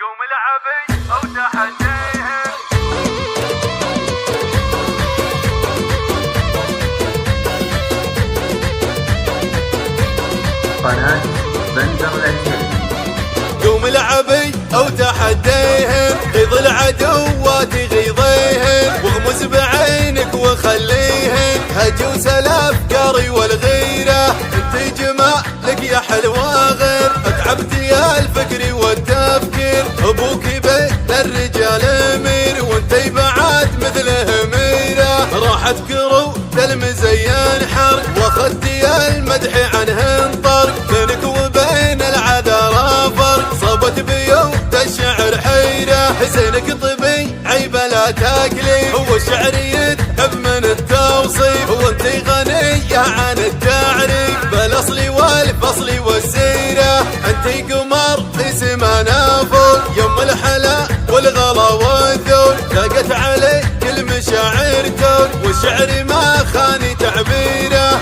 قوم العبي او تحديهم. قناة بندر العتيبي. قوم العبي او تحديهم، غيظ العدوات غيظيهم، واغمز بعينك وخليهم هجوس الافكار والغيره. انت جمالك يا حلوه غير، اتعبت يا الفكر والتفكير. ابوك بين الرجال امير، وانت بعد مثله ميره. راحت كروت المزين حر، واخذت يا المدح عنه انطر. بينك وبين العذارى فرق، صابت بيوت الشعر حيره. حسينك طبي عيب لا تاكلي، هو الشعر يذهب من التوصيف. وانت غنية عن التعريف، بالاصل والفصل والسيره. انت قمر في سمانا فوق، يوم الحلا والغلا والذوق. لاقت عليك المشاعر توق، والشعر ما خاني تعبيره.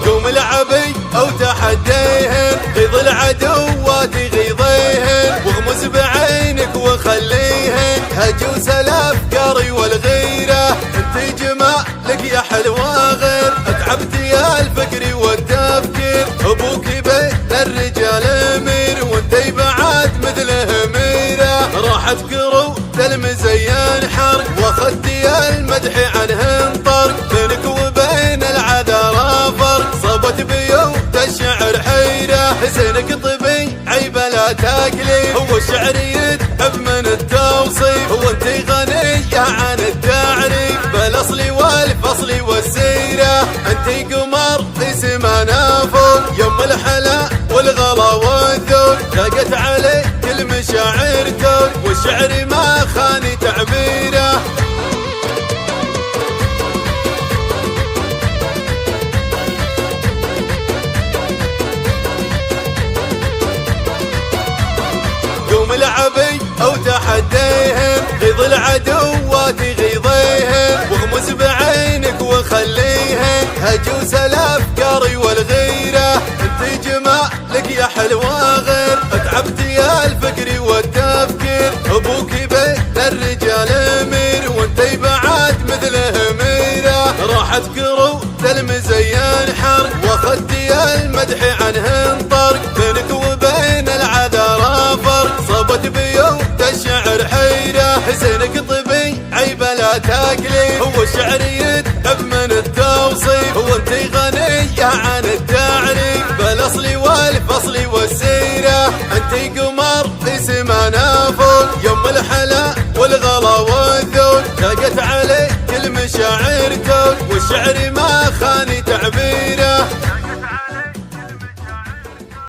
قوم العبي او تحديهم، غيظ العدوات غيظيهم، واغمز بعينك وخليهم هجوس الافكار والغيره. انت جمالك يا حلوه غير، اتعبت يا الفكر والتفكير. ابوك بين الرجال امير، وانت بعد مثله ميره. راحت كروت المزين حرق، واخذت يا المدح عنه انطر. بينك وبين العذارى فرق، صابت بيوت الشعر حيره. حسينك طبي عيب لا تاكلي، هو الشعر يذهب من التوصيف. وانت غنية عن التعريف، بالاصل والفصل والسيره. انت قمر في سمانا فوق، يوم الحلا والغلا والذوق. لاقت عليك المشاعر توق، والشعر ما خاني تعبيره. قوم العبي او تحديهم، غيظ العدوات غيظيهم، واغمز بعينك وخليهم هجوس الافكار والغيره. انت جمالك يا حلوه غير، اتعبت يا الفكر والتفكير. ابوك بين الرجال امير، وانت بعد مثله ميره. راحت كروت المزين حرق، واخذت يا المدح عنه انطر. بينك وبين العذارى فرق، صابت بيوت الشعر حيره. حسينك طبي عيب لا تاكلي، هو الشعر يذهب من التوصيف. وانت غنية عن التعريف، بالاصل والفصل والسيره. انت قمر في سمانا فوق، يوم الحلا والغلا والذوق. لاقت عليك المشاعر توق، والشعر ما خاني تعبيره.